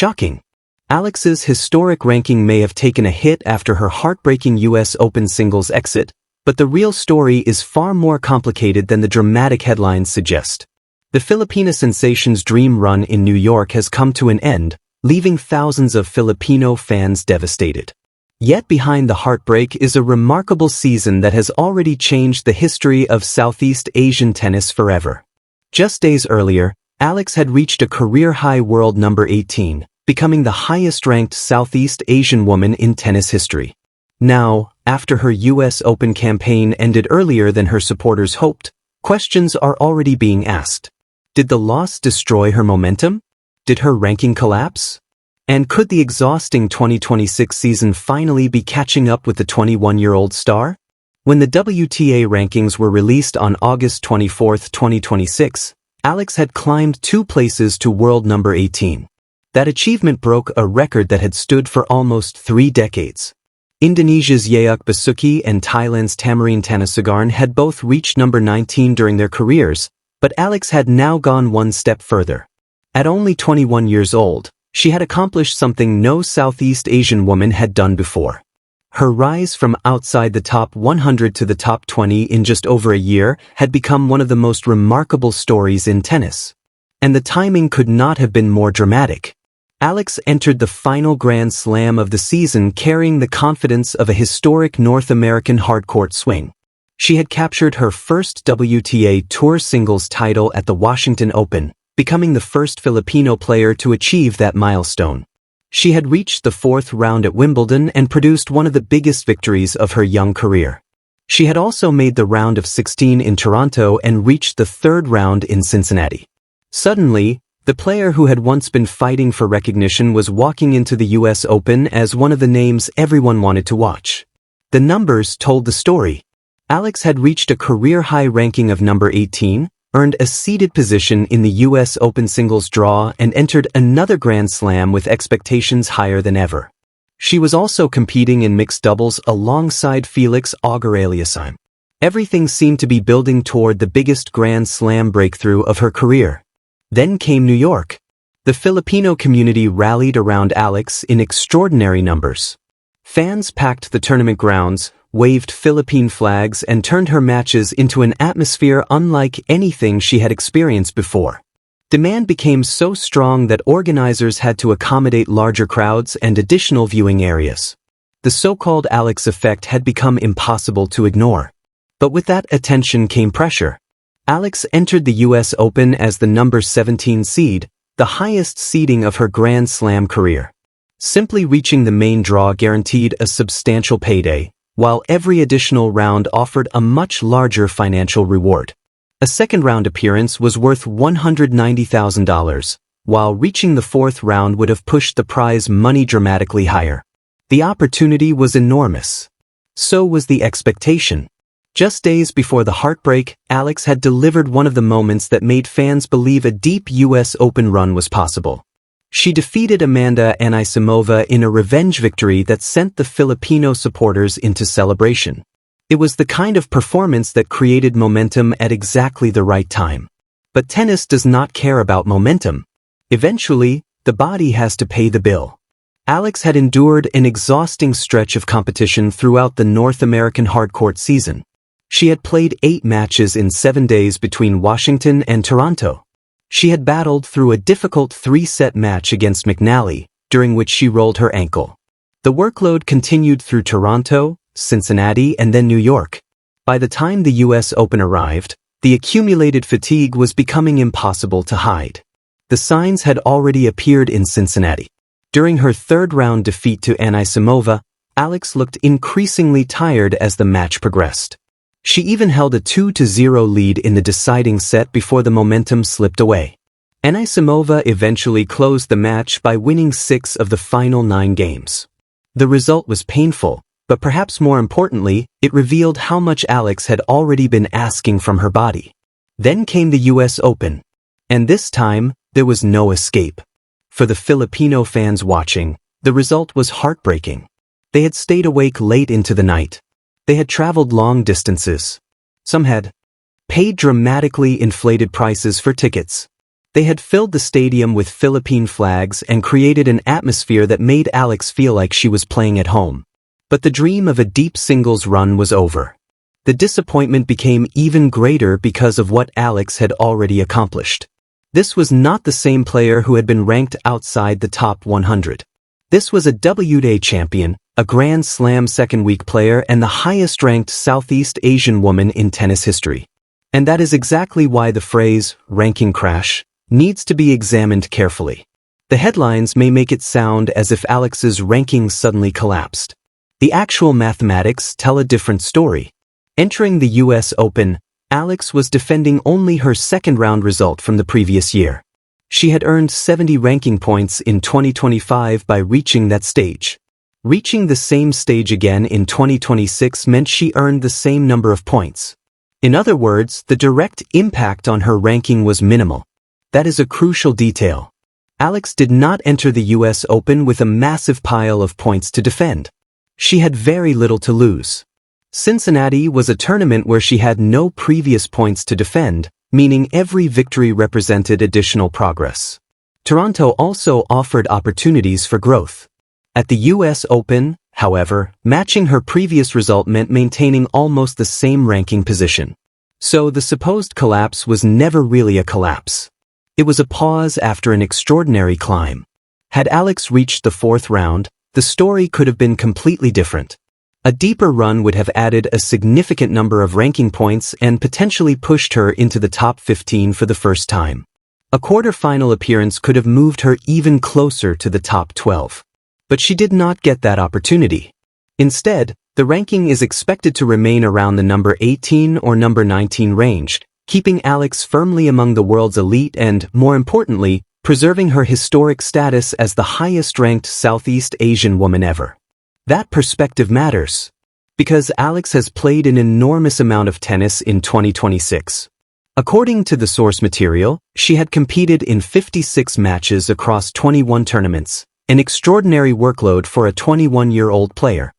shocking. Alex's historic ranking may have taken a hit after her heartbreaking US Open singles exit, but the real story is far more complicated than the dramatic headlines suggest. The Filipina sensation's dream run in New York has come to an end, leaving thousands of Filipino fans devastated. Yet behind the heartbreak is a remarkable season that has already changed the history of Southeast Asian tennis forever. Just days earlier, Alex had reached a career-high world number 18, becoming the highest-ranked Southeast Asian woman in tennis history. Now, after her US Open campaign ended earlier than her supporters hoped, questions are already being asked. Did the loss destroy her momentum? Did her ranking collapse? And could the exhausting 2026 season finally be catching up with the 21-year-old star? When the WTA rankings were released on August 24, 2026, Alex had climbed 2 places to world number 18. That achievement broke a record that had stood for almost 3 decades. Indonesia's Yeuk Basuki and Thailand's Tamarine Tanasugarn had both reached number 19 during their careers, but Alex had now gone one step further. At only 21 years old, she had accomplished something no Southeast Asian woman had done before. Her rise from outside the top 100 to the top 20 in just over a year had become one of the most remarkable stories in tennis. And the timing could not have been more dramatic. Alex entered the final Grand Slam of the season carrying the confidence of a historic North American hardcourt swing. She had captured her first WTA Tour singles title at the Washington Open, becoming the first Filipino player to achieve that milestone. She had reached the 4th round at Wimbledon and produced one of the biggest victories of her young career. She had also made the round of 16 in Toronto and reached the 3rd round in Cincinnati. Suddenly, the player who had once been fighting for recognition was walking into the US Open as one of the names everyone wanted to watch. The numbers told the story. Alex had reached a career-high ranking of number 18, earned a seeded position in the US Open singles draw and entered another Grand Slam with expectations higher than ever. She was also competing in mixed doubles alongside Felix Auger-Aliassime. Everything seemed to be building toward the biggest Grand Slam breakthrough of her career. Then came New York. The Filipino community rallied around Alex in extraordinary numbers. Fans packed the tournament grounds, waved Philippine flags and turned her matches into an atmosphere unlike anything she had experienced before. Demand became so strong that organizers had to accommodate larger crowds and additional viewing areas. The so-called Alex effect had become impossible to ignore. But with that attention came pressure. Alex entered the US Open as the number 17 seed, the highest seeding of her Grand Slam career. Simply reaching the main draw guaranteed a substantial payday, while every additional round offered a much larger financial reward. A second-round appearance was worth $190,000, while reaching the 4th round would have pushed the prize money dramatically higher. The opportunity was enormous. So was the expectation. Just days before the heartbreak, Alex had delivered one of the moments that made fans believe a deep US Open run was possible. She defeated Amanda Anisimova in a revenge victory that sent the Filipino supporters into celebration. It was the kind of performance that created momentum at exactly the right time. But tennis does not care about momentum. Eventually, the body has to pay the bill. Alex had endured an exhausting stretch of competition throughout the North American hardcourt season. She had played 8 matches in 7 days between Washington and Toronto. She had battled through a difficult 3-set match against McNally, during which she rolled her ankle. The workload continued through Toronto, Cincinnati, and then New York. By the time the US Open arrived, the accumulated fatigue was becoming impossible to hide. The signs had already appeared in Cincinnati. During her 3rd-round defeat to Anisimova, Alex looked increasingly tired as the match progressed. She even held a 2-0 lead in the deciding set before the momentum slipped away. Anisimova eventually closed the match by winning 6 of the final 9 games. The result was painful, but perhaps more importantly, it revealed how much Alex had already been asking from her body. Then came the US Open. And this time, there was no escape. For the Filipino fans watching, the result was heartbreaking. They had stayed awake late into the night. They had traveled long distances. Some had paid dramatically inflated prices for tickets. They had filled the stadium with Philippine flags and created an atmosphere that made Alex feel like she was playing at home. But the dream of a deep singles run was over. The disappointment became even greater because of what Alex had already accomplished. This was not the same player who had been ranked outside the top 100. This was a WTA champion, a Grand Slam second-week player, and the highest-ranked Southeast Asian woman in tennis history. And that is exactly why the phrase, ranking crash, needs to be examined carefully. The headlines may make it sound as if Alex's ranking suddenly collapsed. The actual mathematics tell a different story. Entering the US Open, Alex was defending only her second-round result from the previous year. She had earned 70 ranking points in 2025 by reaching that stage. Reaching the same stage again in 2026 meant she earned the same number of points. In other words, the direct impact on her ranking was minimal. That is a crucial detail. Alex did not enter the US Open with a massive pile of points to defend. She had very little to lose. Cincinnati was a tournament where she had no previous points to defend, meaning every victory represented additional progress. Toronto also offered opportunities for growth. At the US Open, however, matching her previous result meant maintaining almost the same ranking position. So the supposed collapse was never really a collapse. It was a pause after an extraordinary climb. Had Alex reached the fourth round, the story could have been completely different. A deeper run would have added a significant number of ranking points and potentially pushed her into the top 15 for the first time. A quarter-final appearance could have moved her even closer to the top 12. But she did not get that opportunity. Instead, the ranking is expected to remain around the number 18 or number 19 range, keeping Alex firmly among the world's elite and, more importantly, preserving her historic status as the highest-ranked Southeast Asian woman ever. That perspective matters, because Alex has played an enormous amount of tennis in 2026. According to the source material, she had competed in 56 matches across 21 tournaments, an extraordinary workload for a 21-year-old player.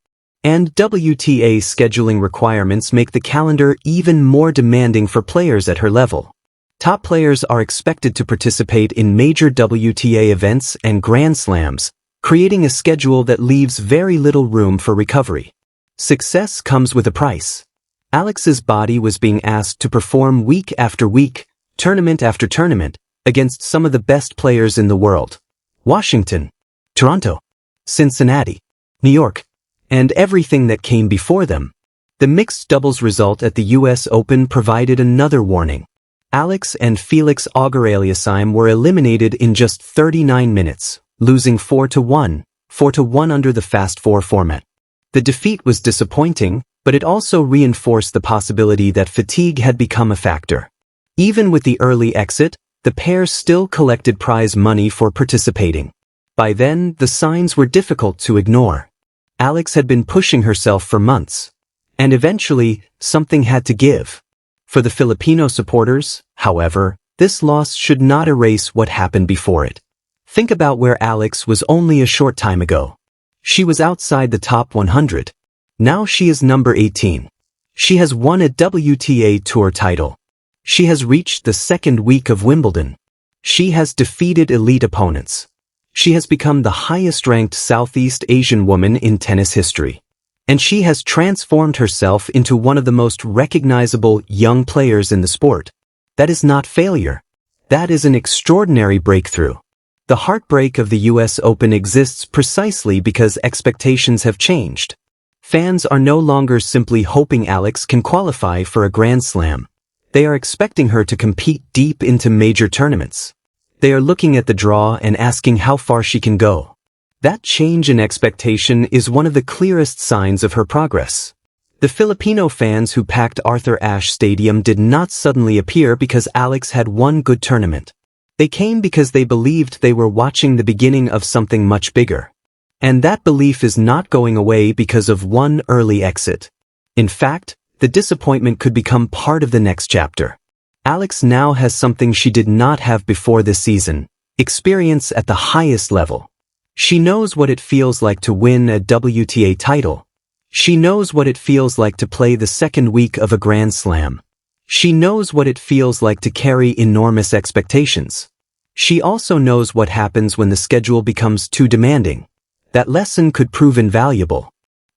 And WTA scheduling requirements make the calendar even more demanding for players at her level. Top players are expected to participate in major WTA events and Grand Slams, creating a schedule that leaves very little room for recovery. Success comes with a price. Alex's body was being asked to perform week after week, tournament after tournament, against some of the best players in the world. Washington, Toronto, Cincinnati, New York, and everything that came before them. The mixed doubles result at the US Open provided another warning. Alex and Felix Auger-Aliassime were eliminated in just 39 minutes, losing 4-1, 4-1 under the Fast Four format. The defeat was disappointing, but it also reinforced the possibility that fatigue had become a factor. Even with the early exit, the pair still collected prize money for participating. By then, the signs were difficult to ignore. Alex had been pushing herself for months. And eventually, something had to give. For the Filipino supporters, however, this loss should not erase what happened before it. Think about where Alex was only a short time ago. She was outside the top 100. Now she is number 18. She has won a WTA Tour title. She has reached the second week of Wimbledon. She has defeated elite opponents. She has become the highest-ranked Southeast Asian woman in tennis history. And she has transformed herself into one of the most recognizable young players in the sport. That is not failure. That is an extraordinary breakthrough. The heartbreak of the US Open exists precisely because expectations have changed. Fans are no longer simply hoping Alex can qualify for a Grand Slam. They are expecting her to compete deep into major tournaments. They are looking at the draw and asking how far she can go. That change in expectation is one of the clearest signs of her progress. The Filipino fans who packed Arthur Ashe Stadium did not suddenly appear because Alex had one good tournament. They came because they believed they were watching the beginning of something much bigger. And that belief is not going away because of one early exit. In fact, the disappointment could become part of the next chapter. Alex now has something she did not have before this season: experience at the highest level. She knows what it feels like to win a WTA title. She knows what it feels like to play the second week of a Grand Slam. She knows what it feels like to carry enormous expectations. She also knows what happens when the schedule becomes too demanding. That lesson could prove invaluable.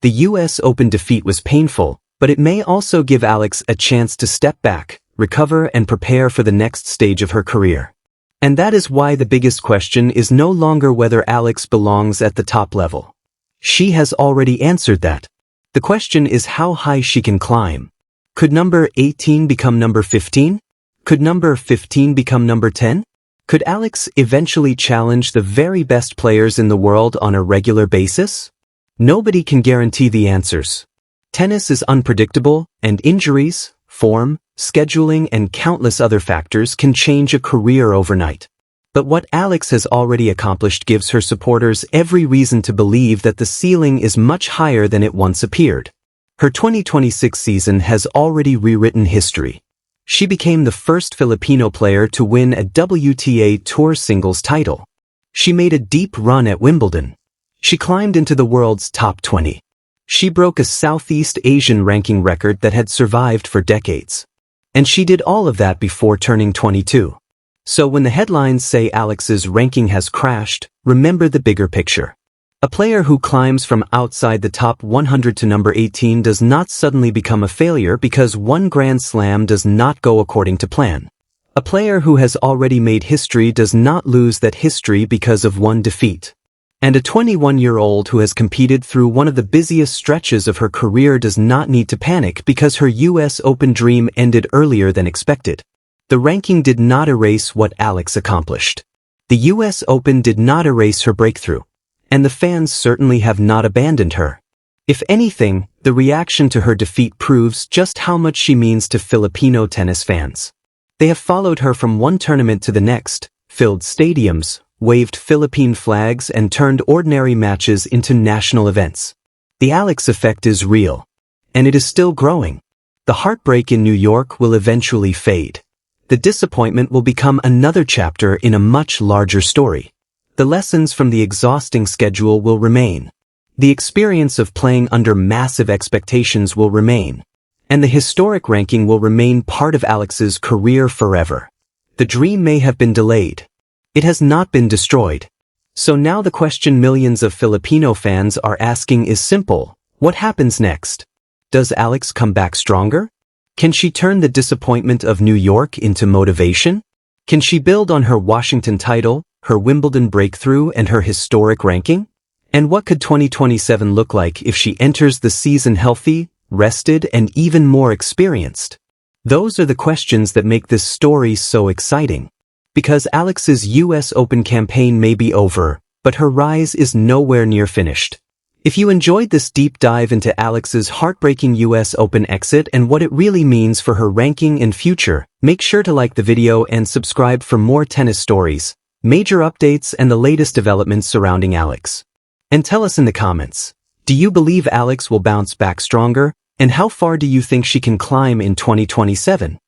The US Open defeat was painful, but it may also give Alex a chance to step back, recover and prepare for the next stage of her career. And that is why the biggest question is no longer whether Alex belongs at the top level. She has already answered that. The question is how high she can climb. Could number 18 become number 15? Could number 15 become number 10? Could Alex eventually challenge the very best players in the world on a regular basis? Nobody can guarantee the answers. Tennis is unpredictable, and injuries, form, scheduling and countless other factors can change a career overnight. But what Alex has already accomplished gives her supporters every reason to believe that the ceiling is much higher than it once appeared. Her 2026 season has already rewritten history. She became the first Filipino player to win a WTA Tour singles title. She made a deep run at Wimbledon. She climbed into the world's top 20. She broke a Southeast Asian ranking record that had survived for decades. And she did all of that before turning 22. So when the headlines say Alex's ranking has crashed, remember the bigger picture. A player who climbs from outside the top 100 to number 18 does not suddenly become a failure because one Grand Slam does not go according to plan. A player who has already made history does not lose that history because of one defeat. And a 21-year-old who has competed through one of the busiest stretches of her career does not need to panic because her US Open dream ended earlier than expected. The ranking did not erase what Alex accomplished. The US Open did not erase her breakthrough. And the fans certainly have not abandoned her. If anything, the reaction to her defeat proves just how much she means to Filipino tennis fans. They have followed her from one tournament to the next, filled stadiums, waved Philippine flags and turned ordinary matches into national events. The Alex effect is real. And it is still growing. The heartbreak in New York will eventually fade. The disappointment will become another chapter in a much larger story. The lessons from the exhausting schedule will remain. The experience of playing under massive expectations will remain. And the historic ranking will remain part of Alex's career forever. The dream may have been delayed. It has not been destroyed. So now the question millions of Filipino fans are asking is simple. What happens next? Does Alex come back stronger? Can she turn the disappointment of New York into motivation? Can she build on her Washington title, her Wimbledon breakthrough and her historic ranking? And what could 2027 look like if she enters the season healthy, rested, and even more experienced? Those are the questions that make this story so exciting. Because Alex's US Open campaign may be over, but her rise is nowhere near finished. If you enjoyed this deep dive into Alex's heartbreaking US Open exit and what it really means for her ranking and future, make sure to like the video and subscribe for more tennis stories, major updates and the latest developments surrounding Alex. And tell us in the comments, do you believe Alex will bounce back stronger? And how far do you think she can climb in 2027?